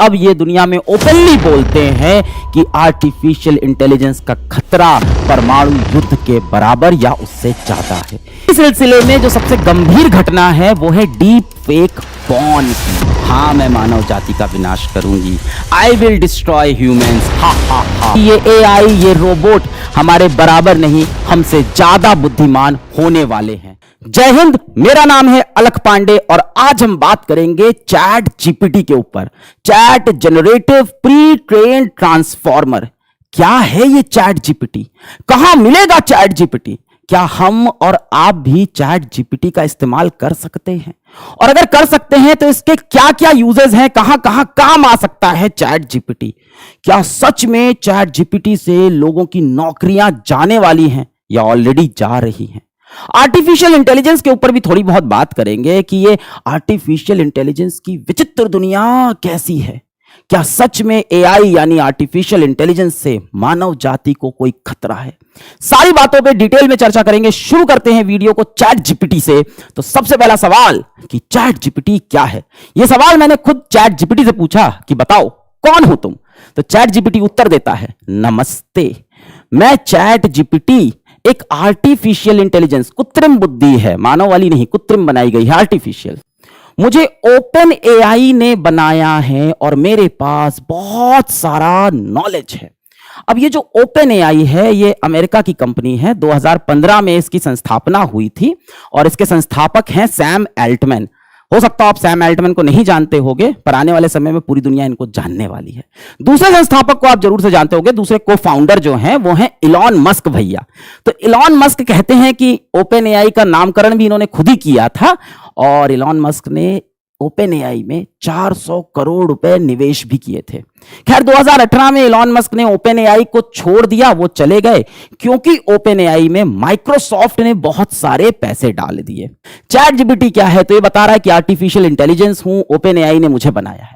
अब ये दुनिया में ओपनली बोलते हैं कि आर्टिफिशियल इंटेलिजेंस का खतरा परमाणु युद्ध के बराबर या उससे ज्यादा है। इस सिलसिले में जो सबसे गंभीर घटना है वो है डीप फेक पॉर्न की। हाँ, मैं मानव जाति का विनाश करूंगी। I will destroy humans. हा हा हा। ये एआई, ये रोबोट हमारे बराबर नहीं, हमसे ज्यादा बुद्धिमान होने वाले हैं। जय हिंद, मेरा नाम है अलख पांडे और आज हम बात करेंगे चैट जीपीटी के ऊपर। Chat generative pre trained transformer. क्या है ये चैट जीपीटी? कहां मिलेगा चैट जीपीटी? क्या हम और आप भी चैट जीपीटी का इस्तेमाल कर सकते हैं? और अगर कर सकते हैं तो इसके क्या क्या यूजेस हैं, कहां कहां काम आ सकता है चैट जीपीटी? क्या सच में चैट जीपीटी से लोगों की नौकरियां जाने वाली हैं या ऑलरेडी जा रही हैं? आर्टिफिशियल इंटेलिजेंस के ऊपर भी थोड़ी बहुत बात करेंगे कि ये आर्टिफिशियल इंटेलिजेंस की विचित्र दुनिया कैसी है। क्या सच में एआई यानी आर्टिफिशियल इंटेलिजेंस से मानव जाति को कोई खतरा है? सारी बातों पे डिटेल में चर्चा करेंगे। शुरू करते हैं वीडियो को चैट जीपीटी से। तो सबसे पहला सवाल कि चैट जीपीटी क्या है? यह सवाल मैंने खुद चैट जीपीटी से पूछा कि बताओ कौन हो तुम? तो चैट जीपीटी उत्तर देता है, नमस्ते, मैं चैट जीपीटी एक आर्टिफिशियल इंटेलिजेंस, कृत्रिम बुद्धि है, मानव वाली नहीं, कृत्रिम बनाई गई है, आर्टिफिशियल। मुझे ओपन एआई ने बनाया है और मेरे पास बहुत सारा नॉलेज है। अब ये जो ओपन एआई है ये अमेरिका की कंपनी है। 2015 में इसकी संस्थापना हुई थी और इसके संस्थापक हैं सैम एल्टमैन। हो सकता है आप सैम एल्टमैन को नहीं जानते होंगे, पर आने वाले समय में पूरी दुनिया इनको जानने वाली है। दूसरे संस्थापक को आप जरूर से जानते होंगे, दूसरे को फाउंडर जो हैं वो हैं इलॉन मस्क भैया। तो इलॉन मस्क कहते हैं कि ओपन एआई का नामकरण भी इन्होंने खुद ही किया था और इलॉन मस्क ने ओपन एआई में 400 करोड़ रुपए निवेश भी किए थे। खैर 2018 में इलॉन मस्क ने ओपन एआई को छोड़ दिया, वो चले गए क्योंकि ओपन एआई में माइक्रोसॉफ्ट ने बहुत सारे पैसे डाल दिए। चैट जीपीटी क्या है? तो ये बता रहा है कि आर्टिफिशियल इंटेलिजेंस हूं, ओपन एआई ने मुझे बनाया है,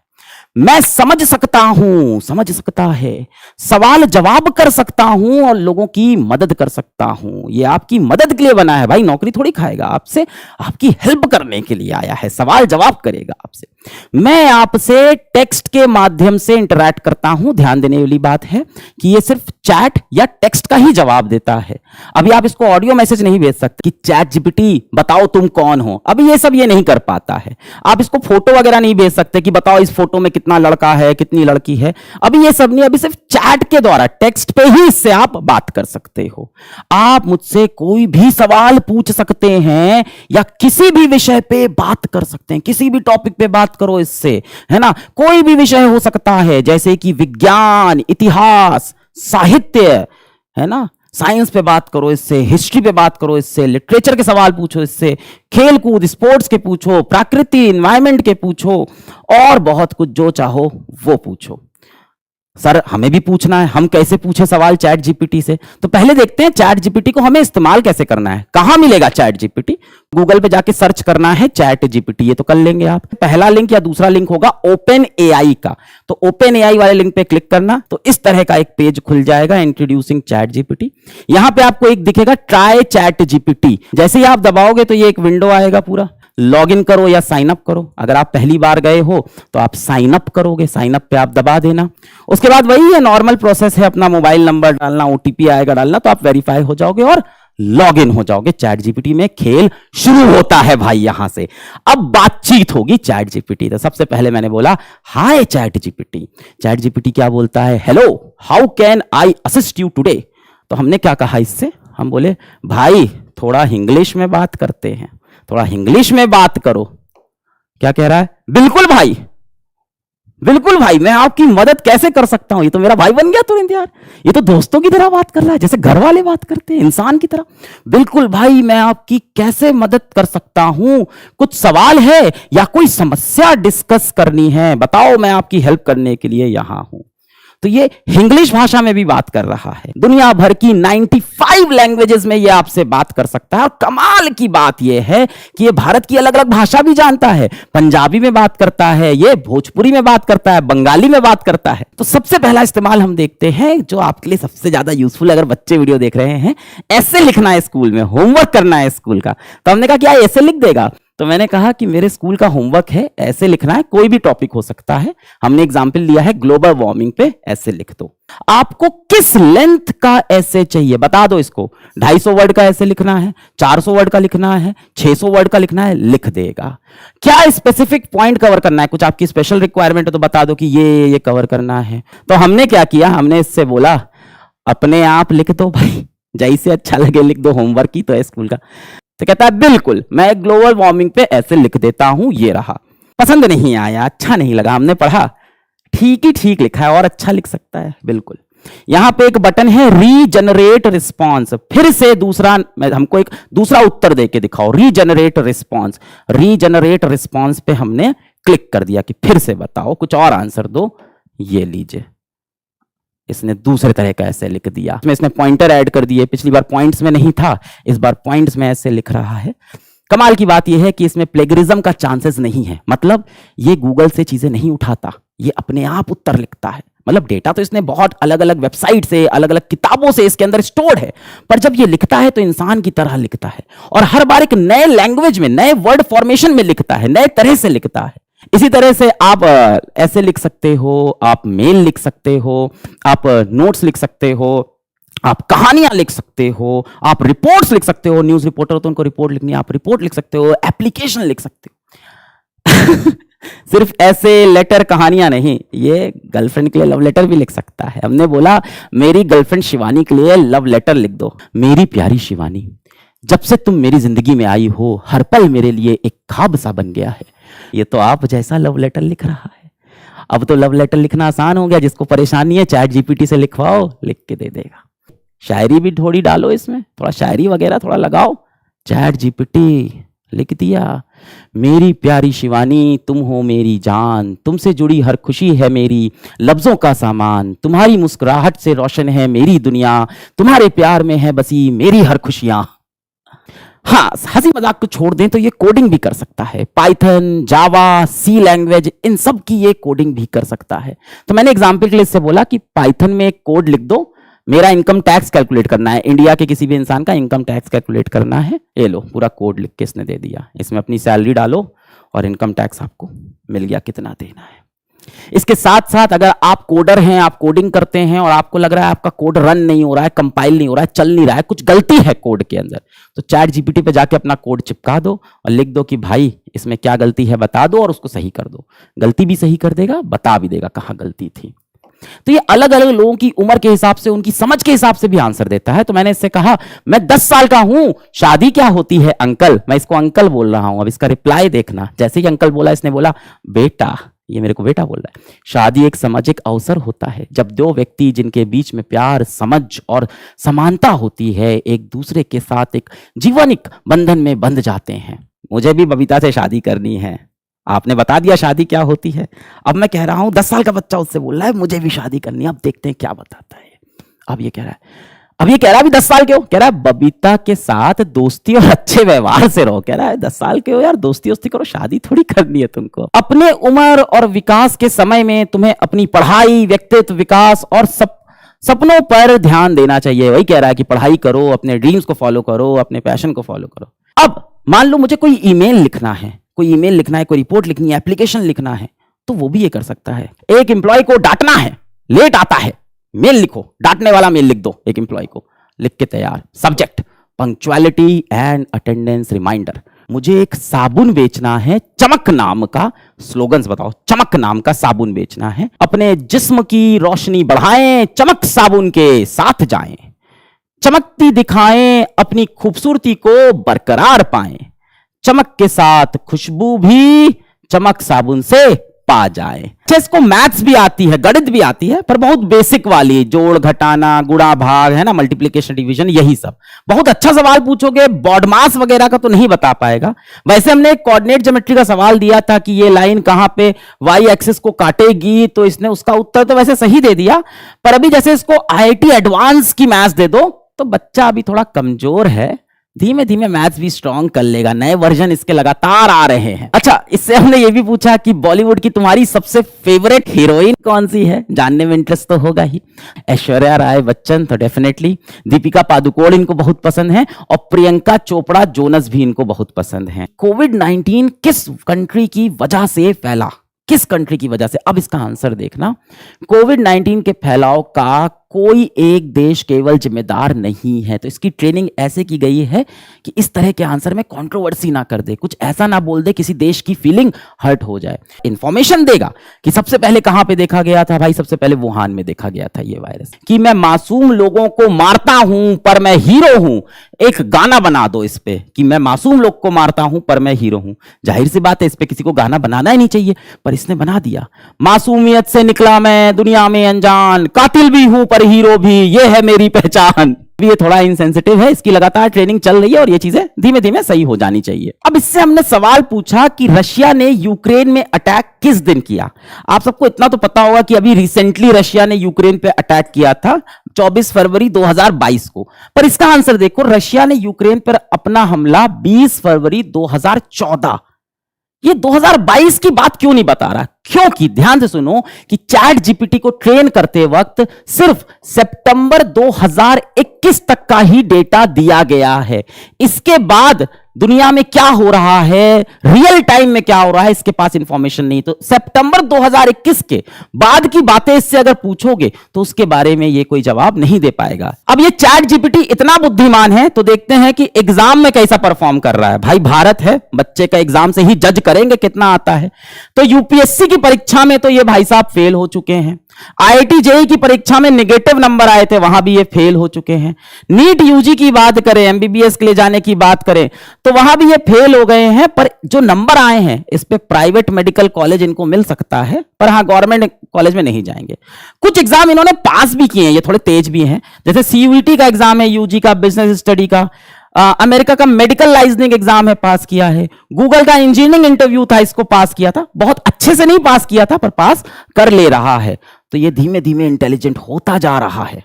मैं समझ सकता हूं, समझ सकता है, सवाल जवाब कर सकता हूं और लोगों की मदद कर सकता हूं। ये आपकी मदद के लिए बना है भाई, नौकरी थोड़ी खाएगा आपसे, आपकी हेल्प करने के लिए आया है, सवाल जवाब करेगा आपसे। मैं आपसे टेक्स्ट के माध्यम से इंटरैक्ट करता हूं। ध्यान देने वाली बात है कि ये सिर्फ चैट या टेक्स्ट का ही जवाब देता है। अभी आप इसको ऑडियो मैसेज नहीं भेज सकते कि चैट जीपीटी बताओ तुम कौन हो, अभी ये सब ये नहीं कर पाता है। आप इसको फोटो वगैरह नहीं भेज सकते कि बताओ इस फोटो में कितना लड़का है, कितनी लड़की है, अभी ये सब नहीं। अभी सिर्फ चैट के द्वारा, टेक्स्ट पे ही इससे आप बात कर सकते हो। आप मुझसे कोई भी सवाल पूछ सकते हैं या किसी भी विषय पे बात कर सकते हैं, किसी भी टॉपिक पे बात करो इससे, है ना। कोई भी विषय हो सकता है, जैसे कि विज्ञान, इतिहास, साहित्य, है ना, साइंस पे बात करो इससे, हिस्ट्री पे बात करो इससे, लिटरेचर के सवाल पूछो इससे, खेल कूद स्पोर्ट्स के पूछो, प्रकृति एनवायरनमेंट के पूछो और बहुत कुछ जो चाहो वो पूछो। सर हमें भी पूछना है, हम कैसे पूछे सवाल चैट जीपीटी से? तो पहले देखते हैं चैट जीपीटी को हमें इस्तेमाल कैसे करना है। कहां मिलेगा चैट जीपीटी? गूगल पे जाके सर्च करना है चैट जीपीटी, ये तो कर लेंगे आप। पहला लिंक या दूसरा लिंक होगा ओपन एआई का, तो ओपन एआई वाले लिंक पे क्लिक करना, तो इस तरह का एक पेज खुल जाएगा, इंट्रोड्यूसिंग चैट जीपीटी। यहां पे आपको एक दिखेगा ट्राई चैट जीपीटी, जैसे ही आप दबाओगे तो ये एक विंडो आएगा पूरा। लॉग इन करो या साइन अप करो। अगर आप पहली बार गए हो तो आप साइन अप करोगे, साइन अप पे आप दबा देना। उसके बाद वही है, नॉर्मल प्रोसेस है, अपना मोबाइल नंबर डालना, ओटीपी आएगा डालना, तो आप वेरीफाई हो जाओगे और लॉग इन हो जाओगे। चैट जीपीटी में खेल शुरू होता है भाई। यहां से अब बातचीत होगी चैट जीपीटी। तो सबसे पहले मैंने बोला हाय चैट जीपीटी। चैट जीपीटी क्या बोलता है? Hello, how can I assist you today? तो हमने क्या कहा इससे? हम बोले भाई थोड़ा इंग्लिश में बात करते हैं, थोड़ा इंग्लिश में बात करो। क्या कह रहा है? बिल्कुल भाई, बिल्कुल भाई, मैं आपकी मदद कैसे कर सकता हूं? ये तो मेरा भाई बन गया तुरंत यार, ये तो दोस्तों की तरह बात कर रहा है, जैसे घर वाले बात करते हैं, इंसान की तरह। बिल्कुल भाई, मैं आपकी कैसे मदद कर सकता हूं? कुछ सवाल है या कोई समस्या डिस्कस करनी है? बताओ, मैं आपकी हेल्प करने के लिए यहां हूं। तो ये इंग्लिश भाषा में भी बात कर रहा है। दुनिया भर की 95 लैंग्वेजेस में ये आपसे बात कर सकता है। और कमाल की बात ये है कि ये भारत की अलग अलग भाषा भी जानता है। पंजाबी में बात करता है, ये भोजपुरी में बात करता है, बंगाली में बात करता है। तो सबसे पहला इस्तेमाल हम देखते हैं जो आपके लिए सबसे ज्यादा यूजफुल, अगर बच्चे वीडियो देख रहे हैं, ऐसे लिखना है स्कूल में, होमवर्क करना है स्कूल का, तो हमने कहा क्या ऐसे लिख देगा? तो मैंने कहा कि मेरे स्कूल का होमवर्क है, ऐसे लिखना है, कोई भी टॉपिक हो सकता है। हमने एग्जाम्पल लिया है ग्लोबल वार्मिंग पे, ऐसे लिख दो। आपको किस लेंथ का ऐसे चाहिए बता दो इसको। 250 वर्ड का ऐसे लिखना है, 400 वर्ड का लिखना है, 600 वर्ड का लिखना है, लिख देगा। क्या स्पेसिफिक पॉइंट कवर करना है, कुछ आपकी स्पेशल रिक्वायरमेंट है तो बता दो कि ये कवर करना है। तो हमने क्या किया, हमने इससे बोला अपने आप लिख दो भाई, जैसे अच्छा लगे लिख दो, होमवर्क ही तो है स्कूल का। तो कहता है बिल्कुल मैं ग्लोबल वार्मिंग पे ऐसे लिख देता हूं, ये रहा। पसंद नहीं आया, अच्छा नहीं लगा, हमने पढ़ा, ठीक ही ठीक लिखा है और अच्छा लिख सकता है, बिल्कुल। यहां पे एक बटन है रीजनरेट रिस्पॉन्स, फिर से दूसरा, हमको एक दूसरा उत्तर देके दिखाओ, रीजनरेट रिस्पॉन्स। रीजनरेट रिस्पॉन्स पे हमने क्लिक कर दिया कि फिर से बताओ, कुछ और आंसर दो। ये लीजिए, इसने दूसरे तरह का ऐसे लिख दिया, इसने पॉइंटर ऐड कर दिए, पिछली बार पॉइंट्स में नहीं था, इस बार पॉइंट्स में ऐसे लिख रहा है। कमाल की बात यह है कि इसमें प्लेगरिज्म का चांसेस नहीं है, मतलब ये गूगल से चीजें नहीं उठाता, ये अपने आप उत्तर लिखता है। मतलब डेटा तो इसने बहुत अलग अलग वेबसाइट से, अलग अलग किताबों से इसके अंदर स्टोर्ड है, पर जब ये लिखता है तो इंसान की तरह लिखता है और हर बार एक नए लैंग्वेज में, नए वर्ड फॉर्मेशन में लिखता है, नए तरह से लिखता है। इसी तरह से आप ऐसे लिख सकते हो, आप मेल लिख सकते हो, आप नोट्स लिख सकते हो, आप कहानियां लिख सकते हो, आप रिपोर्ट्स लिख सकते हो। न्यूज रिपोर्टर तो उनको रिपोर्ट लिखनी है, आप रिपोर्ट लिख सकते हो, एप्लीकेशन लिख सकते हो। सिर्फ ऐसे लेटर कहानियां नहीं, ये गर्लफ्रेंड के लिए लव लेटर भी लिख सकता है। हमने बोला मेरी गर्लफ्रेंड शिवानी के लिए लव लेटर लिख दो। मेरी प्यारी शिवानी, जब से तुम मेरी जिंदगी में आई हो, हर पल मेरे लिए एक ख्वाब सा बन गया है। ये तो आप जैसा लव लेटर लिख रहा है। अब तो लव लेटर लिखना आसान हो गया, जिसको परेशानी है चैट जीपीटी से लिखवाओ, लिख के दे देगा। शायरी भी थोड़ी डालो इसमें, थोड़ा शायरी वगैरह थोड़ा लगाओ, चैट जीपीटी लिख दिया। मेरी प्यारी शिवानी, तुम हो मेरी जान, तुमसे जुड़ी हर खुशी है मेरी लफ्जों का सामान, तुम्हारी मुस्कुराहट से रोशन है मेरी दुनिया, तुम्हारे प्यार में है बसी मेरी हर खुशियां। हाँ, हंसी मजाक को छोड़ दें तो ये कोडिंग भी कर सकता है, पाइथन, जावा, सी लैंग्वेज, इन सब की ये कोडिंग भी कर सकता है। तो मैंने एग्जाम्पल के लिए इससे बोला कि पाइथन में एक कोड लिख दो, मेरा इनकम टैक्स कैलकुलेट करना है, इंडिया के किसी भी इंसान का इनकम टैक्स कैलकुलेट करना है। ये लो पूरा कोड लिख के इसने दे दिया, इसमें अपनी सैलरी डालो और इनकम टैक्स आपको मिल गया कितना देना है। इसके साथ साथ अगर आप कोडर हैं, आप कोडिंग करते हैं और आपको लग रहा है आपका कोड रन नहीं हो रहा है, कंपाइल नहीं हो रहा है, चल नहीं रहा है, कुछ गलती है कोड के अंदर, तो चैट जीपीटी पे जाके अपना कोड चिपका दो और लिख दो कि भाई इसमें क्या गलती है बता दो, और उसको सही कर दो। गलती भी सही कर देगा, बता भी देगा कहां गलती थी। तो ये अलग अलग लोगों की उम्र के हिसाब से, उनकी समझ के हिसाब से भी आंसर देता है। तो मैंने इससे कहा मैं 10 साल का हूं, शादी क्या होती है अंकल, मैं इसको अंकल बोल रहा हूं। अब इसका रिप्लाई देखना, जैसे ही अंकल बोला इसने बोला बेटा, ये मेरे को बेटा बोल रहा है। शादी एक सामाजिक अवसर होता है जब दो व्यक्ति जिनके बीच में प्यार, समझ और समानता होती है, एक दूसरे के साथ एक जीवनिक बंधन में बंध जाते हैं। मुझे भी बबीता से शादी करनी है, आपने बता दिया शादी क्या होती है। अब मैं कह रहा हूं 10 साल का बच्चा उससे बोल रहा है मुझे भी शादी करनी है, अब देखते हैं क्या बताता है। अब ये कह रहा है, अब ये कह रहा है भी 10 साल के हो, कह रहा है बबीता के साथ दोस्ती और अच्छे व्यवहार से रहो। कह रहा है 10 साल के हो यार, दोस्ती वोस्ती करो, शादी थोड़ी करनी है तुमको। अपने उम्र और विकास के समय में तुम्हें अपनी पढ़ाई, व्यक्तित्व विकास और सपनों पर ध्यान देना चाहिए। वही कह रहा है कि पढ़ाई करो, अपने ड्रीम्स को फॉलो करो, अपने पैशन को फॉलो करो। अब मान लो मुझे कोई ईमेल लिखना है, कोई ईमेल लिखना है, कोई रिपोर्ट लिखनी है, एप्लीकेशन लिखना है, तो वो भी ये कर सकता है। एक एम्प्लॉय को डांटना है, लेट आता है, मेल लिखो, डांटने वाला मेल लिख दो एक एम्प्लॉय को, लिख के तैयार। Subject punctuality and attendance reminder. मुझे एक साबुन बेचना है, चमक नाम का, स्लोगन्स बताओ, चमक नाम का साबुन बेचना है। अपने जिस्म की रोशनी बढ़ाएं, चमक साबुन के साथ जाएं, चमकती दिखाएं, अपनी खूबसूरती को बरकरार पाएं, चमक के साथ खुशबू भी चमक साबुन से पा जाए। इसको मैथ्स भी आती है, गणित भी आती है, पर बहुत बेसिक वाली, जोड़ घटाना, गुणा भाग, है ना, मल्टीप्लिकेशन डिवीजन, यही सब। बहुत अच्छा सवाल पूछोगे, बॉडमास वगैरह का तो नहीं बता पाएगा। वैसे हमने एक कोऑर्डिनेट ज्योमेट्री का सवाल दिया था कि ये लाइन कहां पे वाई एक्सिस को काटेगी, तो इसने उसका उत्तर तो वैसे सही दे दिया, पर अभी जैसे इसको आईआईटी एडवांस की मैथ्स दे दो तो बच्चा अभी थोड़ा कमजोर है, धीमे धीमे मैथ्स भी स्ट्रॉन्ग कर लेगा, नए वर्जन इसके लगातार आ रहे हैं। अच्छा, इससे हमने ये भी पूछा कि बॉलीवुड की तुम्हारी सबसे फेवरेट हीरोइन कौन सी है, जानने में इंटरेस्ट तो होगा ही। ऐश्वर्या राय बच्चन तो डेफिनेटली, दीपिका पादुकोण इनको बहुत पसंद है, और प्रियंका चोपड़ा जोनस भी इनको बहुत पसंद है। कोविड-19 किस कंट्री की वजह से फैला, किस कंट्री की वजह से? अब इसका आंसर देखना। कोविड-19 के फैलाव का कोई एक देश केवल जिम्मेदार नहीं है। तो इसकी ट्रेनिंग ऐसे की गई है कि इस तरह के आंसर में कंट्रोवर्सी ना कर दे, कुछ ऐसा ना बोल दे किसी देश की फीलिंग हर्ट हो जाए। इंफॉर्मेशन देगा कि सबसे पहले कहां पे देखा गया था भाई, सबसे पहले वुहान में देखा गया था ये वायरस। कि मैं मासूम लोगों को मारता हूं पर मैं हीरो हूं, एक गाना बना दो इस पे कि मैं मासूम लोग को मारता हूं पर मैं हीरो हूं। जाहिर सी बात है इस पे किसी को गाना बनाना ही नहीं चाहिए, पर इसने बना दिया। मासूमियत से निकला मैं दुनिया में अनजान, कातिल भी हूं पर हीरो भी, ये है मेरी पहचान। ये थोड़ा इनसेंसिटिव है, इसकी लगातार ट्रेनिंग चल रही है और ये चीजें धीमे धीमे सही हो जानी चाहिए। अब इससे हमने सवाल पूछा कि रशिया ने यूक्रेन में अटैक किस दिन किया। आप सबको इतना तो पता होगा कि अभी रिसेंटली रशिया ने यूक्रेन पे अटैक किया था 24 फरवरी 2022 को, पर इसका आंसर देखो, रशिया ने यूक्रेन पर अपना हमला 20 फरवरी 2014। ये 2022 की बात क्यों नहीं बता रहा? क्योंकि ध्यान से सुनो कि चैट जीपीटी को ट्रेन करते वक्त सिर्फ सितंबर 2021 तक का ही डेटा दिया गया है। इसके बाद दुनिया में क्या हो रहा है, रियल टाइम में क्या हो रहा है, इसके पास इंफॉर्मेशन नहीं। तो सितंबर 2021 के बाद की बातें इससे अगर पूछोगे तो उसके बारे में ये कोई जवाब नहीं दे पाएगा। अब ये चैट जीपीटी इतना बुद्धिमान है तो देखते हैं कि एग्जाम में कैसा परफॉर्म कर रहा है। भाई भारत है, बच्चे का एग्जाम से ही जज करेंगे कितना आता है। तो यूपीएससी की परीक्षा में तो ये भाई साहब फेल हो चुके हैं। आईआईटी जेईई की परीक्षा में नेगेटिव नंबर आए थे, वहां भी ये फेल हो चुके हैं। नीट यूजी की बात करें, एमबीबीएस के लिए जाने की बात करें तो वहां भी ये फेल हो गए हैं। पर जो नंबर आए हैं इस पे प्राइवेट मेडिकल कॉलेज इनको मिल सकता है, पर हाँ गवर्नमेंट कॉलेज में नहीं जाएंगे। कुछ एग्जाम इन्होंने पास भी किए हैं, ये थोड़े तेज भी हैं, जैसे सीयूईटी का एग्जाम है, यूजी का, बिजनेस स्टडी का, अमेरिका का मेडिकल लाइसेंसिंग एग्जाम है, पास किया है। गूगल का इंजीनियरिंग इंटरव्यू था, इसको पास किया था, बहुत अच्छे से नहीं पास किया था पर पास कर ले रहा है। तो ये धीमे धीमे इंटेलिजेंट होता जा रहा है।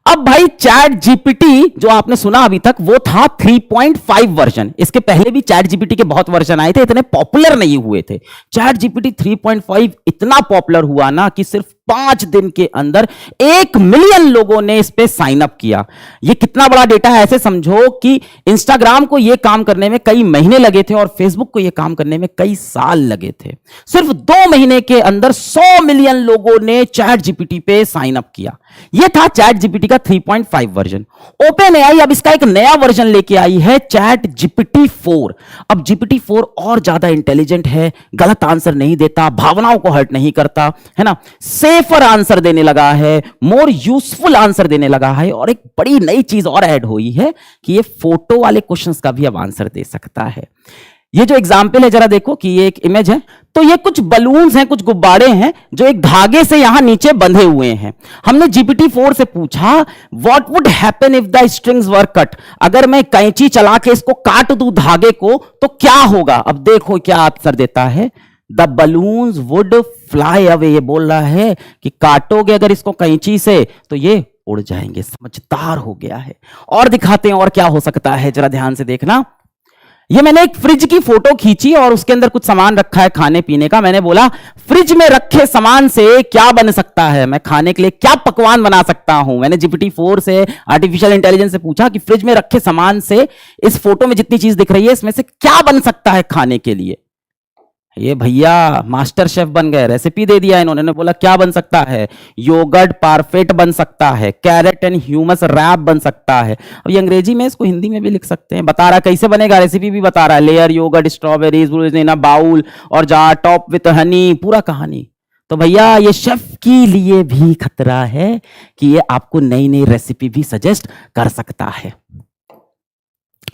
अब भाई चैट जीपीटी जो आपने सुना अभी तक वो था 3.5 वर्जन। इसके पहले भी चैट जीपीटी के बहुत वर्जन आए थे, इतने पॉपुलर नहीं हुए थे। चैट जीपीटी 3.5 इतना पॉपुलर हुआ ना कि सिर्फ 5 दिन के अंदर 1 मिलियन लोगों ने इस पे साइन अप किया। ये कितना बड़ा डेटा है, ऐसे समझो कि इंस्टाग्राम को ये काम करने में कई महीने लगे थे और फेसबुक को ये काम करने में कई साल लगे थे। सिर्फ 2 महीने के अंदर 100 मिलियन लोगों ने चैट जीपीटी पे साइन अप किया। ये था चैट जीपीटी का 3.5 वर्जन। ओपन एआई अब इसका एक नया वर्जन लेके आई है, चैट जीपीटी 4। अब जीपीटी 4 और ज्यादा इंटेलिजेंट है, गलत आंसर नहीं देता, भावनाओं को हर्ट नहीं करता, है ना, सेफर आंसर देने लगा है, मोर यूजफुल आंसर देने लगा है। और एक बड़ी नई चीज और ऐड हुई है कि ये फोटो वाले क्वेश्चंस का भी अब आंसर दे सकता है। ये जो एग्जाम्पल है जरा देखो कि ये एक इमेज है, तो ये कुछ बलून्स हैं, कुछ गुब्बारे हैं जो एक धागे से यहां नीचे बंधे हुए हैं। हमने जीपीटी 4 से पूछा what would happen if the strings were cut, अगर मैं कैंची चला के इसको काट दूं धागे को तो क्या होगा। अब देखो क्या आंसर देता है, the balloons would fly away. ये बोल रहा है कि काटोगे अगर इसको कैंची से तो ये उड़ जाएंगे। समझदार हो गया है। और दिखाते हैं और क्या हो सकता है, जरा ध्यान से देखना। ये मैंने एक फ्रिज की फोटो खींची और उसके अंदर कुछ सामान रखा है खाने पीने का। मैंने बोला फ्रिज में रखे सामान से क्या बन सकता है, मैं खाने के लिए क्या पकवान बना सकता हूं। मैंने जीपीटी 4 से, आर्टिफिशियल इंटेलिजेंस से पूछा कि फ्रिज में रखे सामान से इस फोटो में जितनी चीज दिख रही है इसमें से क्या बन सकता है खाने के लिए। ये भैया मास्टर शेफ बन गए, रेसिपी दे दिया इन्होंने। बोला क्या बन सकता है, योगर्ट पारफेट बन सकता है, कैरेट एंड ह्यूमस रैप बन सकता है। अब ये अंग्रेजी में, इसको हिंदी में भी लिख सकते हैं। बता रहा कैसे बनेगा, रेसिपी भी बता रहा है, layer yogurt strawberries in a bowl और जार टॉप विथ हनी, पूरा कहानी। तो भैया ये शेफ के लिए भी खतरा है कि ये आपको नई नई रेसिपी भी सजेस्ट कर सकता है।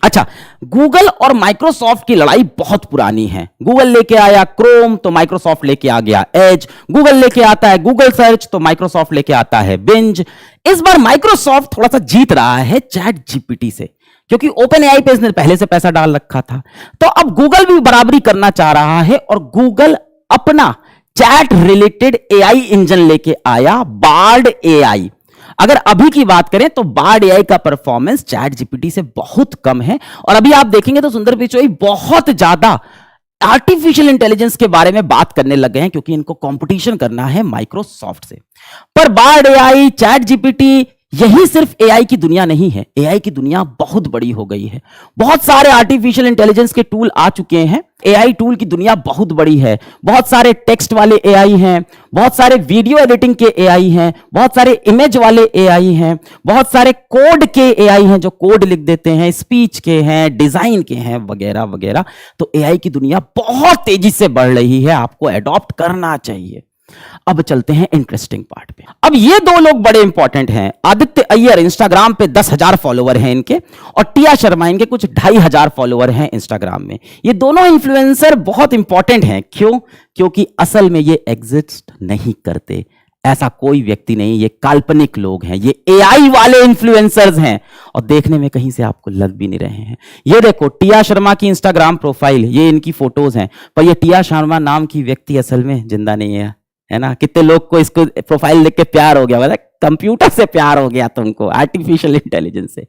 अच्छा, गूगल और माइक्रोसॉफ्ट की लड़ाई बहुत पुरानी है। गूगल लेके आया क्रोम तो माइक्रोसॉफ्ट लेके आ गया एज, गूगल लेके आता है गूगल सर्च तो माइक्रोसॉफ्ट लेके आता है बिंज। इस बार माइक्रोसॉफ्ट थोड़ा सा जीत रहा है चैट जीपीटी से, क्योंकि ओपन एआई पे इसने पहले से पैसा डाल रखा था। तो अब गूगल भी बराबरी करना चाह रहा है और गूगल अपना चैट रिलेटेड एआई इंजन लेके आया, बार्ड एआई। अगर अभी की बात करें तो बार्ड एआई का परफॉर्मेंस चैट जीपीटी से बहुत कम है। और अभी आप देखेंगे तो सुंदर पिचाई बहुत ज्यादा आर्टिफिशियल इंटेलिजेंस के बारे में बात करने लगे हैं, क्योंकि इनको कंपटीशन करना है माइक्रोसॉफ्ट से। पर बार्ड एआई, चैट जीपीटी, यही सिर्फ एआई की दुनिया नहीं है। एआई की दुनिया बहुत बड़ी हो गई है। बहुत सारे आर्टिफिशियल इंटेलिजेंस के टूल आ चुके हैं। एआई टूल की दुनिया बहुत बड़ी है। बहुत सारे टेक्स्ट वाले एआई हैं, बहुत सारे वीडियो एडिटिंग के एआई हैं, बहुत सारे इमेज वाले एआई हैं, बहुत सारे कोड के एआई हैं जो कोड लिख देते हैं, स्पीच के हैं, डिजाइन के हैं, वगैरह वगैरह। तो एआई की दुनिया बहुत तेजी से बढ़ रही है, आपको अडॉप्ट करना चाहिए। अब चलते हैं इंटरेस्टिंग पार्ट पे। अब ये दो लोग बड़े इंपॉर्टेंट हैं। आदित्य अय्यर, इंस्टाग्राम पे 10,000 फॉलोवर हैं इनके, और टिया शर्मा, इनके कुछ 2,500 फॉलोवर हैं इंस्टाग्राम में। ये दोनों इन्फ्लुएंसर बहुत इंपॉर्टेंट हैं। क्यों? क्योंकि असल में ये एग्जिस्ट नहीं करते। ऐसा कोई व्यक्ति नहीं, ये काल्पनिक लोग हैं, ये एआई वाले इन्फ्लुएंसर्स हैं, और देखने में कहीं से आपको लग भी नहीं रहे हैं। ये देखो टिया शर्मा की इंस्टाग्राम प्रोफाइल, ये इनकी फोटोज हैं, पर ये टिया शर्मा नाम की व्यक्ति असल में जिंदा नहीं है ना। कितने लोग को इसको प्रोफाइल देख के प्यार हो गया, मतलब कंप्यूटर से प्यार हो गया तुमको, आर्टिफिशियल इंटेलिजेंस से।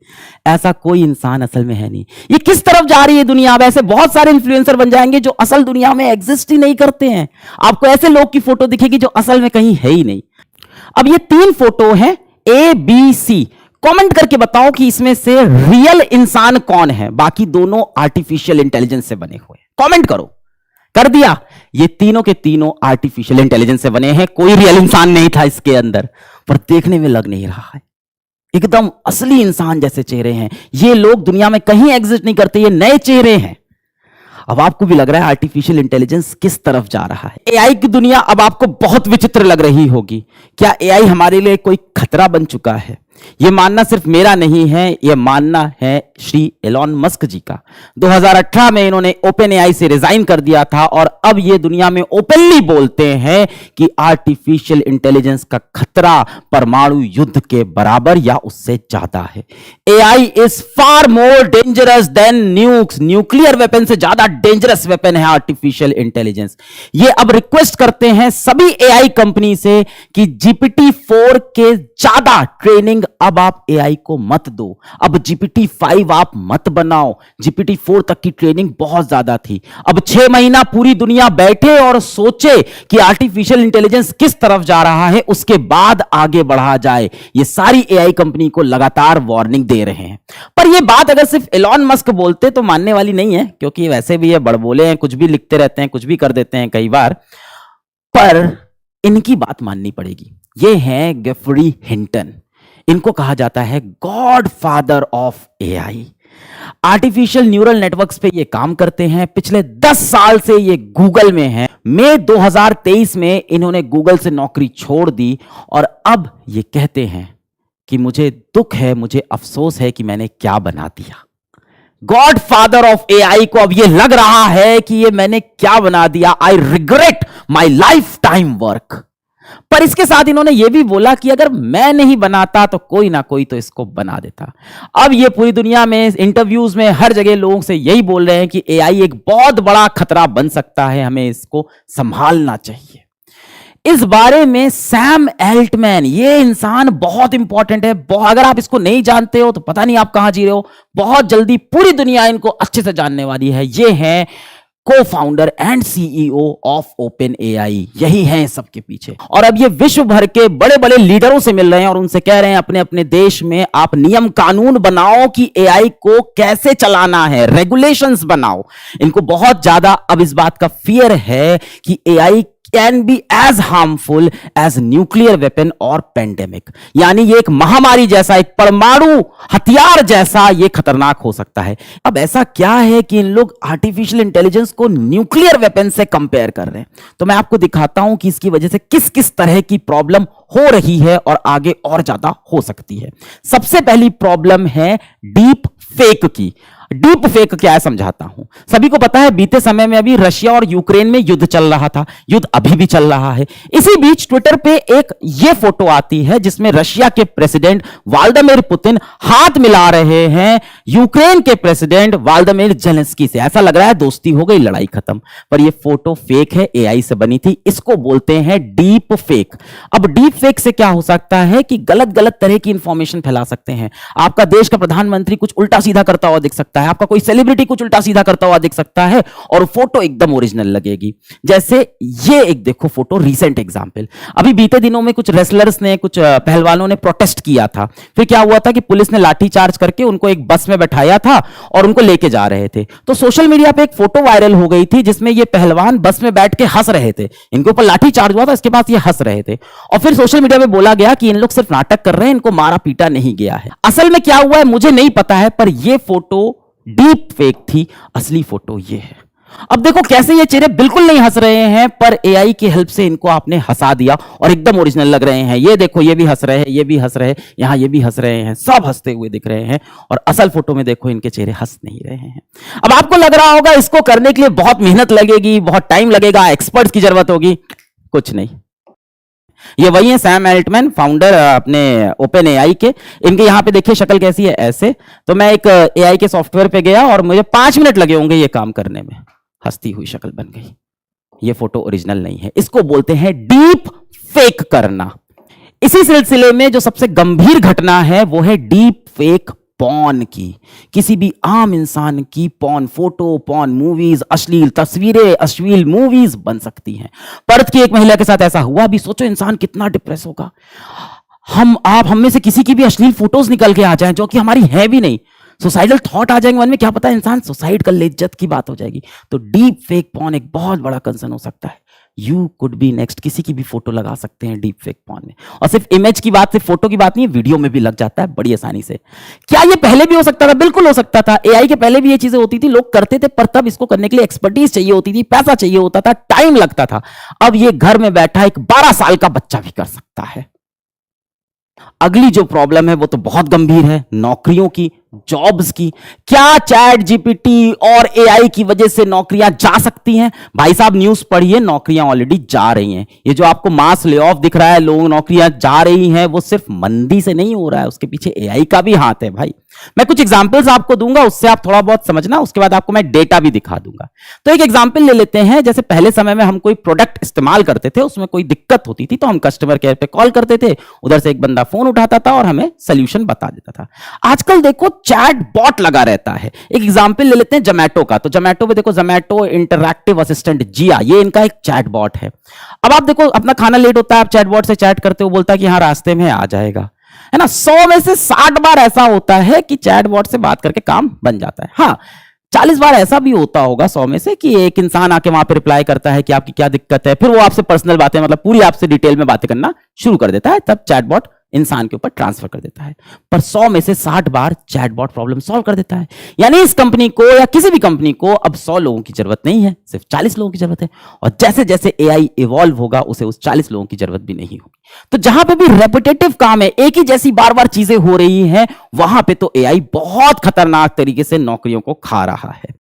ऐसा कोई इंसान असल में है नहीं। ये किस तरफ जा रही है दुनिया? अब ऐसे बहुत सारे इन्फ्लुएंसर बन जाएंगे जो असल दुनिया में एग्जिस्ट ही नहीं करते हैं। आपको ऐसे लोग की फोटो दिखेगी जो असल में कहीं है ही नहीं। अब ये 3 फोटो हैं, ए बी सी। कमेंट करके बताओ कि इसमें से रियल इंसान कौन है। बाकी दोनों आर्टिफिशियल इंटेलिजेंस से बने हुए। कमेंट करो। कर दिया? ये तीनों के तीनों आर्टिफिशियल इंटेलिजेंस से बने हैं, कोई रियल इंसान नहीं था इसके अंदर, पर देखने में लग नहीं रहा है। एकदम असली इंसान जैसे चेहरे हैं। ये लोग दुनिया में कहीं एग्जिस्ट नहीं करते, ये नए चेहरे हैं। अब आपको भी लग रहा है आर्टिफिशियल इंटेलिजेंस किस तरफ जा रहा है। एआई की दुनिया अब आपको बहुत विचित्र लग रही होगी। क्या एआई हमारे लिए कोई खतरा बन चुका है? यह मानना सिर्फ मेरा नहीं है, यह मानना है श्री एलॉन मस्क जी का। 2018 में इन्होंने ओपन एआई से रिजाइन कर दिया था, और अब ये दुनिया में ओपनली बोलते हैं कि आर्टिफिशियल इंटेलिजेंस का खतरा परमाणु युद्ध के बराबर या उससे ज्यादा है। AI is far more dangerous than nukes. Nuclear weapon से ज्यादा डेंजरस वेपन है आर्टिफिशियल इंटेलिजेंस। ये अब रिक्वेस्ट करते हैं सभी एआई कंपनी से कि GPT-4 के ज्यादा ट्रेनिंग अब आप एआई को मत दो। अब GPT-5 आप मत बनाओ। GPT-4 तक की ट्रेनिंग बहुत ज्यादा थी। अब 6 महीना पूरी दुनिया बैठे और सोचे कि आर्टिफिशियल इंटेलिजेंस किस तरफ जा रहा है, उसके बाद आगे बढ़ा जाए। ये सारी एआई कंपनी को लगातार वार्निंग दे रहे हैं। पर यह बात अगर सिर्फ एलॉन मस्क बोलते तो मानने वाली नहीं है, क्योंकि वैसे भी ये बड़बोले हैं, कुछ भी लिखते रहते हैं, कुछ भी कर देते हैं कई बार। पर इनकी बात माननी पड़ेगी। ये हैं गेफरी हिंटन। इनको कहा जाता है God father of AI. Artificial neural networks पे ये काम करते हैं। पिछले 10 साल से ये गूगल में हैं। मई 2023 में इन्होंने गूगल से नौकरी छोड़ दी, और अब ये कहते हैं कि मुझे दुख है, मुझे अफसोस है कि मैंने क्या बना दिया। गॉड फादर ऑफ एआई को अब ये लग रहा है कि ये मैंने क्या बना दिया। I regret my life time work. पर इसके साथ इन्होंने यह भी बोला कि अगर मैं नहीं बनाता तो कोई ना कोई तो इसको बना देता। अब ये पूरी दुनिया में इंटरव्यूज में हर जगह लोगों से यही बोल रहे हैं कि एआई एक बहुत बड़ा खतरा बन सकता है, हमें इसको संभालना चाहिए। इस बारे में सैम एल्टमैन, ये इंसान बहुत इंपॉर्टेंट है। अगर आप इसको नहीं जानते हो तो पता नहीं आप कहां जी रहे हो। बहुत जल्दी पूरी दुनिया इनको अच्छे से जानने वाली है। ये है को founder and CEO of open AI. यही है सबके पीछे। और अब ये विश्व भर के बड़े बड़े लीडरों से मिल रहे हैं और उनसे कह रहे हैं अपने अपने देश में आप नियम कानून बनाओ कि एआई को कैसे चलाना है, रेगुलेशंस बनाओ। इनको बहुत ज्यादा अब इस बात का फियर है कि AI can be as harmful as nuclear weapon और पेंडेमिक। यानी ये एक महामारी जैसा, एक परमाणु हथियार जैसा ये खतरनाक हो सकता है। अब ऐसा क्या है कि इन लोग आर्टिफिशियल इंटेलिजेंस को न्यूक्लियर वेपन से कंपेयर कर रहे हैं? तो मैं आपको दिखाता हूं कि इसकी वजह से किस किस तरह की प्रॉब्लम हो रही है और आगे और ज्यादा हो सकती है। सबसे पहली प्रॉब्लम है डीप फेक की। डीप फेक क्या है समझाता हूं। सभी को पता है बीते समय में अभी रशिया और यूक्रेन में युद्ध चल रहा था, युद्ध अभी भी चल रहा है। इसी बीच ट्विटर पे एक ये फोटो आती है जिसमें रशिया के प्रेसिडेंट व्लादिमीर पुतिन हाथ मिला रहे हैं यूक्रेन के प्रेसिडेंट व्लादिमीर जेलेंस्की से। ऐसा लग रहा है दोस्ती हो गई, लड़ाई खत्म, पर यह फोटो फेक है, एआई से बनी थी। इसको बोलते हैं डीप फेक। अब डीप फेक से क्या हो सकता है कि गलत गलत तरह की इंफॉर्मेशन फैला सकते हैं। आपका देश का प्रधानमंत्री कुछ उल्टा सीधा करता हुआ दिख सकता है, आपका कोई सेलिब्रिटी कुछ उल्टा सीधा करता हुआ दिख सकता है, और फोटो एकदम ओरिजिनल लगेगी। जैसे ये एक देखो फोटो, रीसेंट एग्जांपल, अभी बीते दिनों में कुछ रेसलर्स ने, कुछ पहलवानों ने प्रोटेस्ट किया था। फिर क्या हुआ था कि पुलिस ने लाठीचार्ज करके उनको एक बस में बैठाया था और उनको लेके जा रहे थे। तो सोशल मीडिया पे एक फोटो वायरल हो गई थी जिसमें ये पहलवान बस में बैठ के हंस रहे थे। इनके ऊपर लाठी चार्ज हुआ था, इसके बाद ये हंस रहे थे, और फिर सोशल मीडिया पे बोला गया कि इन लोग सिर्फ नाटक कर रहे हैं, इनको मारा पीटा नहीं गया है। असल में क्या हुआ है मुझे नहीं पता है, पर ये फोटो डीप फेक थी, असली फोटो ये है। अब देखो कैसे ये चेहरे बिल्कुल नहीं हंस रहे हैं, पर एआई की हेल्प से इनको आपने हंसा दिया और एकदम ओरिजिनल लग रहे हैं। ये देखो, ये भी हंस रहे हैं, ये भी हंस रहे हैं, यहां ये भी हंस रहे हैं, सब हंसते हुए दिख रहे हैं, और असल फोटो में देखो इनके चेहरे हंस नहीं रहे हैं। अब आपको लग रहा होगा इसको करने के लिए बहुत मेहनत लगेगी, बहुत टाइम लगेगा, एक्सपर्ट्स की जरूरत होगी। कुछ नहीं, ये वही है सैम एल्टमैन, फाउंडर अपने ओपन एआई के। इनके यहां पे देखिए शक्ल कैसी है, ऐसे। तो मैं एक एआई के सॉफ्टवेयर पे गया और मुझे 5 मिनट लगे होंगे ये काम करने में, हंसती हुई शक्ल बन गई। ये फोटो ओरिजिनल नहीं है, इसको बोलते हैं डीप फेक करना। इसी सिलसिले में जो सबसे गंभीर घटना है वो है डीप फेक पॉर्न की। किसी भी आम इंसान की पॉर्न फोटो, पॉर्न मूवीज, अश्लील तस्वीरें, अश्लील मूवीज बन सकती हैं। पर्थ की एक महिला के साथ ऐसा हुआ। अभी सोचो इंसान कितना डिप्रेस होगा। हम में से किसी की भी अश्लील फोटोज निकल के आ जाएं जो कि हमारी है भी नहीं, सुसाइडल थॉट आ जाएंगे मन में, क्या पता इंसान सुसाइड कर ले, इज्जत की बात हो जाएगी। तो डीप फेक पॉर्न एक बहुत बड़ा कंसर्न हो सकता है। यू कुड बी नेक्स्ट, किसी की भी फोटो लगा सकते हैं डीप फेक पॉर्न में। और सिर्फ इमेज की बात, सिर्फ फोटो की बात नहीं है, वीडियो में भी लग जाता है बड़ी आसानी से। क्या ये पहले भी हो सकता था? बिल्कुल हो सकता था। एआई के पहले भी ये चीजें होती थी, लोग करते थे, पर तब इसको करने के लिए एक्सपर्टीज चाहिए होती थी, पैसा चाहिए होता था, टाइम लगता था। अब ये घर में बैठा एक 12 साल का बच्चा भी कर सकता है। अगली जो प्रॉब्लम है वो तो बहुत गंभीर है, नौकरियों की, जॉब्स की। क्या चैट जीपीटी और एआई की वजह से नौकरियां जा सकती हैं? भाई साहब न्यूज पढ़िए, नौकरियां ऑलरेडी जा रही हैं। ये जो आपको मास ले ऑफ दिख रहा है, लोग नौकरियां जा रही हैं, वो सिर्फ मंदी से नहीं हो रहा है, उसके पीछे एआई का भी हाथ है भाई। मैं कुछ एग्जांपल्स आपको दूंगा, उससे आप थोड़ा बहुत समझना, उसके बाद आपको मैं डेटा भी दिखा दूंगा। तो एक एग्जांपल ले लेते हैं। जैसे पहले समय में हम कोई प्रोडक्ट इस्तेमाल करते थे, उसमें कोई दिक्कत होती थी तो हम कस्टमर केयर पे कॉल करते थे, उधर से एक बंदा फोन उठाता था और हमें सोल्यूशन बता देता था। आजकल देखो चैट बॉट लगा रहता है। एक एग्जांपल ले लेते हैं जोमैटो का। तो जोमैटो पे देखो, जोमैटो इंटरैक्टिव असिस्टेंट जिया, ये इनका एक चैट बॉट है। अब आप देखो अपना खाना लेट होता है, आप चैट बॉट से चैट करते हो, बोलता है कि हाँ रास्ते में आ जाएगा, है ना। 100 में से 60 बार ऐसा होता है कि चैट बॉट से बात करके काम बन जाता है। हाँ 40 बार ऐसा भी होता होगा 100 में से कि एक इंसान आके वहां पे रिप्लाई करता है कि आपकी क्या दिक्कत है, फिर वो आपसे पर्सनल बातें, मतलब पूरी आपसे डिटेल में बातें करना शुरू कर देता है, तब चैटबॉट इंसान के ऊपर ट्रांसफर कर देता है। पर 100 में से 60 बार चैटबॉट प्रॉब्लम सॉल्व कर देता है। यानी इस कंपनी को या किसी भी कंपनी को अब 100 लोगों की जरूरत नहीं है, सिर्फ 40 लोगों की जरूरत है। और जैसे जैसे एआई इवॉल्व होगा, उसे उस 40 लोगों की जरूरत भी नहीं होगी। तो जहां पे भी रेपिटेटिव काम है, एक ही जैसी बार बार चीजें हो रही हैं, वहां पे तो एआई बहुत खतरनाक तरीके से नौकरियों को खा रहा है।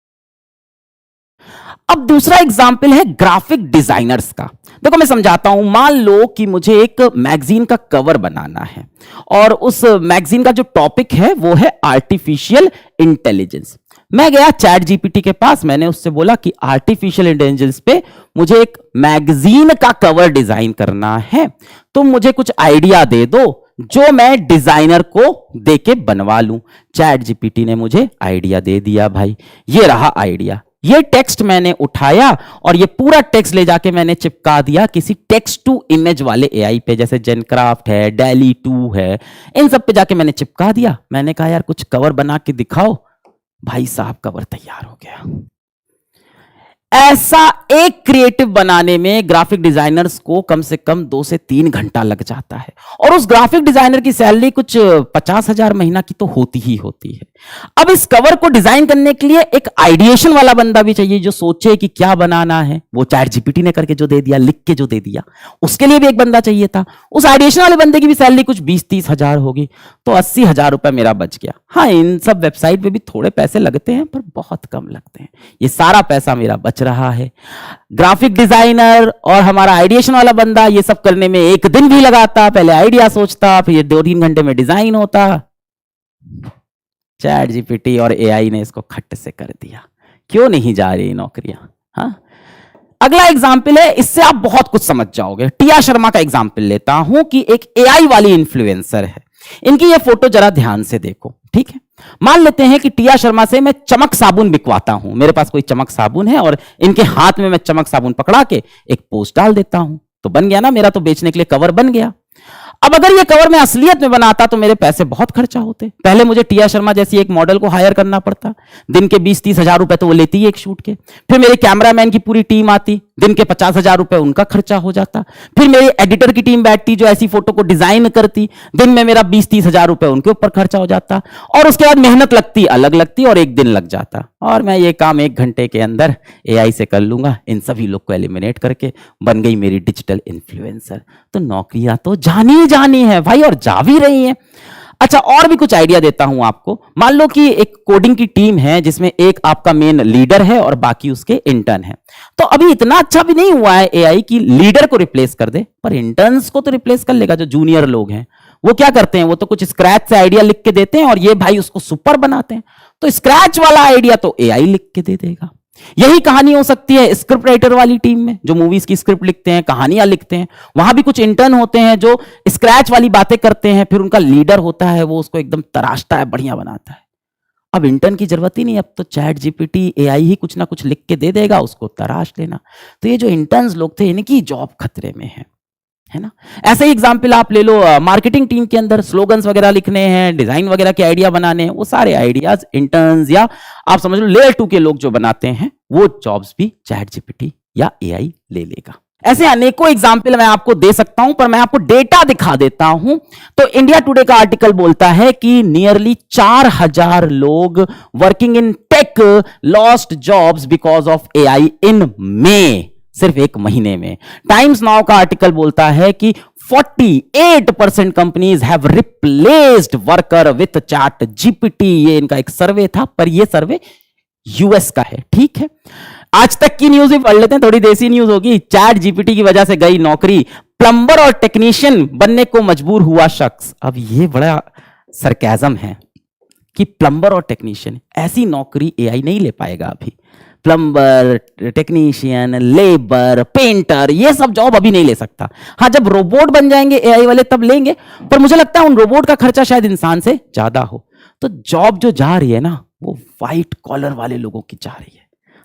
अब दूसरा एग्जाम्पल है ग्राफिक डिजाइनर्स का। देखो मैं समझाता हूं। मान लो कि मुझे एक मैगजीन का कवर बनाना है और उस मैगजीन का जो टॉपिक है वो है आर्टिफिशियल इंटेलिजेंस। मैं गया चैट जीपीटी के पास, मैंने उससे बोला कि आर्टिफिशियल इंटेलिजेंस पे मुझे एक मैगजीन का कवर डिजाइन करना है, तुम मुझे कुछ आइडिया दे दो जो मैं डिजाइनर को देके बनवा लूं। चैट जीपीटी ने मुझे आइडिया दे दिया भाई, ये रहा आइडिया। ये टेक्स्ट मैंने उठाया और ये पूरा टेक्स्ट ले जाके मैंने चिपका दिया किसी टेक्स्ट टू इमेज वाले एआई पे, जैसे जेनक्राफ्ट है, डैली 2 है, इन सब पे जाके मैंने चिपका दिया। मैंने कहा यार कुछ कवर बना के दिखाओ, भाई साहब कवर तैयार हो गया। ऐसा एक क्रिएटिव बनाने में ग्राफिक डिजाइनर्स को कम से कम 2 से 3 घंटा लग जाता है, और उस ग्राफिक डिजाइनर की सैलरी कुछ 50,000 महीना की तो होती ही होती है। अब इस कवर को डिजाइन करने के लिए एक आइडिएशन वाला बंदा भी चाहिए जो सोचे कि क्या बनाना है। वो चैट जीपीटी ने करके जो दे दिया, लिख के जो दे दिया, उसके लिए भी एक बंदा चाहिए था। उस आइडिएशन वाले बंदे की भी सैलरी कुछ 20-30 हजार होगी, तो 80,000 रुपए मेरा बच गया। हाँ इन सब वेबसाइट पे भी थोड़े पैसे लगते हैं, पर बहुत कम लगते हैं। ये सारा पैसा मेरा बच रहा है। ग्राफिक डिजाइनर और हमारा आइडिएशन वाला बंदा ये सब करने में 1 दिन भी लगाता, पहले आइडिया सोचता, फिर 2-3 घंटे में डिजाइन होता। चैट जीपीटी और एआई ने इसको खट से कर दिया। क्यों नहीं जा रही नौकरियां? हाँ, अगला एग्जाम्पल है, इससे आप बहुत कुछ समझ जाओगे। टिया शर्मा का एग्जाम्पल लेता हूं कि एक एआई वाली इन्फ्लुएंसर है। इनकी ये फोटो जरा ध्यान से देखो, ठीक है। मान लेते हैं कि टिया शर्मा से मैं चमक साबुन बिकवाता हूं, मेरे पास कोई चमक साबुन है और इनके हाथ में मैं चमक साबुन पकड़ा के एक पोस्ट डाल देता हूं, तो बन गया ना, मेरा तो बेचने के लिए कवर बन गया। अब अगर ये कवर मैं असलियत में बनाता तो मेरे पैसे बहुत खर्चा होते। पहले मुझे टिया शर्मा जैसी एक मॉडल को हायर करना पड़ता, दिन के 20-30 हजार रुपए तो वो लेती है एक शूट के। फिर मेरे कैमरामैन की पूरी टीम आती, दिन के 50 हजार रुपए उनका खर्चा हो जाता। फिर मेरी एडिटर की टीम बैठती जो ऐसी फोटो को डिजाइन करती, दिन में मेरा 20-30 हजार रुपए उनके ऊपर खर्चा हो जाता। और उसके बाद मेहनत लगती, अलग लगती, और एक दिन लग जाता। और मैं ये काम 1 घंटे के अंदर एआई से कर लूंगा, इन सभी लोग को एलिमिनेट करके बन गई मेरी डिजिटल इन्फ्लुएंसर। तो नौकरियां तो जानी है भाई, और जा भी रही हैं। अच्छा, और भी कुछ आइडिया देता हूं आपको। मान लो कि एक कोडिंग की टीम है जिसमें एक आपका मेन लीडर है और बाकी उसके इंटर्न है। तो अभी इतना अच्छा भी नहीं हुआ है एआई कि लीडर को रिप्लेस कर दे, पर इंटर्न्स को तो रिप्लेस कर लेगा। जो जूनियर लोग हैं वो क्या करते हैं, वो तो कुछ स्क्रैच से आइडिया लिख के देते हैं और ये भाई उसको सुपर बनाते हैं। तो स्क्रैच वाला आइडिया तो एआई लिख के दे देगा। यही कहानी हो सकती है स्क्रिप्ट राइटर वाली टीम में, जो मूवीज की स्क्रिप्ट लिखते हैं, कहानियां लिखते हैं। वहां भी कुछ इंटर्न होते हैं जो स्क्रैच वाली बातें करते हैं, फिर उनका लीडर होता है, वो उसको एकदम तराशता है, बढ़िया बनाता है। अब इंटर्न की जरूरत ही नहीं, अब तो चैट जीपीटी एआई ही कुछ ना कुछ लिख के दे देगा, उसको तराश लेना। तो ये जो इंटर्न्स लोग थे, इनकी जॉब खतरे में है ना। ऐसे ही एग्जाम्पल आप ले लो, मार्केटिंग टीम के अंदर स्लोगन्स वगैरह लिखने हैं, डिजाइन वगैरह के आइडिया बनाने हैं, वो सारे आइडियाज इंटर्न्स या आप समझ लो लेयर 2 के लोग जो बनाते हैं, वो जॉब्स भी चैट जीपीटी या एआई ले लेगा। ऐसे अनेकों एग्जाम्पल मैं आपको दे सकता हूं, पर मैं आपको डेटा दिखा देता हूं। तो इंडिया टुडे का आर्टिकल बोलता है कि नियरली 4000 लोग working in tech lost jobs because of AI in May, सिर्फ 1 महीने में। टाइम्स नाउ का आर्टिकल बोलता है कि 48% companies have replaced worker with chat GPT. ये इनका एक सर्वे था, पर ये सर्वे यूएस का है, ठीक है। आज तक की न्यूज भी पढ़ लेते हैं, थोड़ी देसी न्यूज होगी। चैट जीपीटी की वजह से गई नौकरी, प्लम्बर और टेक्नीशियन बनने को मजबूर हुआ शख्स। अब ये बड़ा सरकाज़म है कि प्लम्बर और टेक्नीशियन, ऐसी नौकरी एआई नहीं ले पाएगा अभी। प्लम्बर, टेक्नीशियन, लेबर, पेंटर, ये सब जॉब अभी नहीं ले सकता। हाँ, जब रोबोट बन जाएंगे एआई वाले तब लेंगे, पर मुझे लगता है उन रोबोट का खर्चा शायद इंसान से ज्यादा हो। तो जॉब जो जा रही है ना, वो व्हाइट कॉलर वाले लोगों की जा रही है।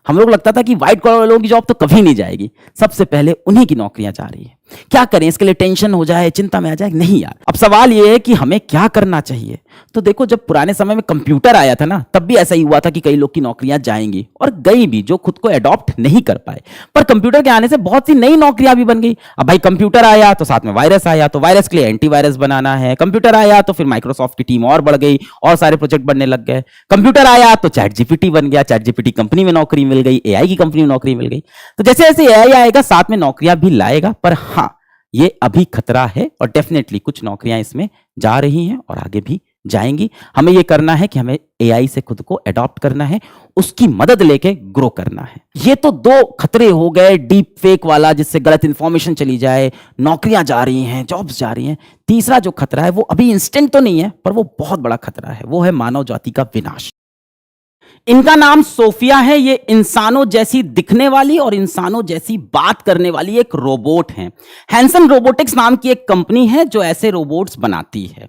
हम लोग लगता था कि व्हाइट कॉलर वालों की जॉब तो कभी नहीं जाएगी, सबसे पहले उन्हीं की नौकरियां जा रही है। क्या करें, इसके लिए टेंशन हो जाए, चिंता में आ जाए? नहीं यार। अब सवाल यह है कि हमें क्या करना चाहिए। तो देखो, जब पुराने समय में कंप्यूटर आया था ना, तब भी ऐसा ही हुआ था कि कई लोग की नौकरियां जाएंगी, और गई भी जो खुद को एडॉप्ट नहीं कर पाए। पर कंप्यूटर के आने से बहुत सी नई नौकरियां भी बन गई। अब भाई कंप्यूटर आया तो साथ में वायरस आया, तो वायरस के लिए एंटीवायरस बनाना है। कंप्यूटर आया तो फिर माइक्रोसॉफ्ट की टीम और बढ़ गई और सारे प्रोजेक्ट बनने लग गए। कंप्यूटर आया तो चैट जीपीटी बन गया, चैट जीपीटी कंपनी में नौकरी मिल गई, एआई की कंपनी में नौकरी मिल गई। तो जैसे जैसे एआई आएगा साथ में नौकरियां भी लाएगा, पर हाँ, ये अभी खतरा है और डेफिनेटली कुछ नौकरियां इसमें जा रही हैं और आगे भी जाएंगी। हमें ये करना है कि हमें एआई से खुद को अडॉप्ट करना है, उसकी मदद लेके ग्रो करना है। ये तो 2 खतरे हो गए, डीप फेक वाला जिससे गलत इंफॉर्मेशन चली जाए, नौकरियां जा रही हैं, जॉब्स जा रही हैं। तीसरा जो खतरा है वो अभी इंस्टेंट तो नहीं है, पर वो बहुत बड़ा खतरा है, वो है मानव जाति का विनाश। इनका नाम सोफिया है। ये इंसानों जैसी दिखने वाली और इंसानों जैसी बात करने वाली एक रोबोट है। हैंसन रोबोटिक्स नाम की एक कंपनी है जो ऐसे रोबोट्स बनाती है।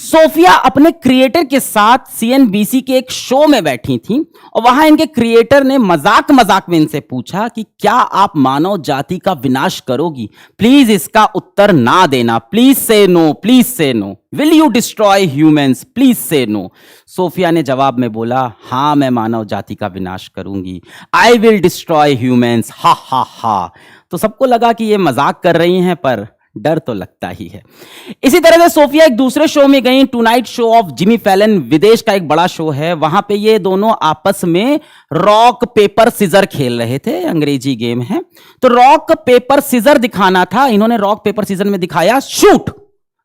सोफिया अपने क्रिएटर के साथ सीएनबीसी के एक शो में बैठी थी और वहां इनके क्रिएटर ने मजाक मजाक में इनसे पूछा कि क्या आप मानव जाति का विनाश करोगी? प्लीज इसका उत्तर ना देना, please say no, please say no. Will you destroy humans? Please say no. Sophia ने जवाब में बोला, हाँ मैं मानव जाति का विनाश करूंगी। आई विल डिस्ट्रॉय ह्यूमंस, हा हा हा। तो सबको लगा कि ये मजाक कर रही हैं, पर डर तो लगता ही है। इसी तरह से सोफिया एक दूसरे शो में गई, tonight show off Jimmy Fallon, विदेश का एक बड़ा शो है। वहां पे ये दोनों आपस में रॉक पेपर सीजर खेल रहे थे, अंग्रेजी गेम है। तो रॉक पेपर सीजर दिखाना था, इन्होंने रॉक पेपर सीजर में दिखाया shoot,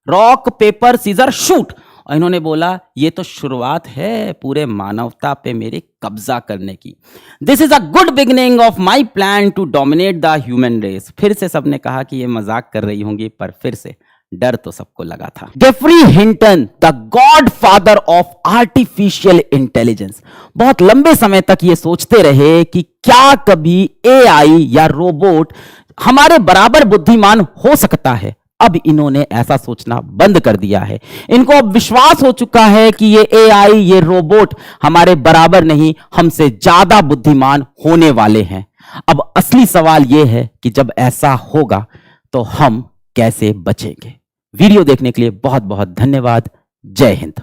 rock paper scissor shoot. और इन्होंने बोला ये तो शुरुआत है पूरे मानवता पे मेरे कब्जा करने की। This is a good beginning of my plan to dominate the human race. फिर से सबने कहा कि ये मजाक कर रही होंगी, पर फिर से डर तो सबको लगा था। Geoffrey Hinton, the godfather of artificial intelligence, बहुत लंबे समय तक ये सोचते रहे कि क्या कभी एआई या रोबोट हमारे बराबर बुद्धिमान हो सकता है। अब इन्होंने ऐसा सोचना बंद कर दिया है। इनको अब विश्वास हो चुका है कि ये एआई, ये रोबोट हमारे बराबर नहीं, हमसे ज्यादा बुद्धिमान होने वाले हैं। अब असली सवाल यह है कि जब ऐसा होगा तो हम कैसे बचेंगे। वीडियो देखने के लिए बहुत बहुत धन्यवाद। जय हिंद।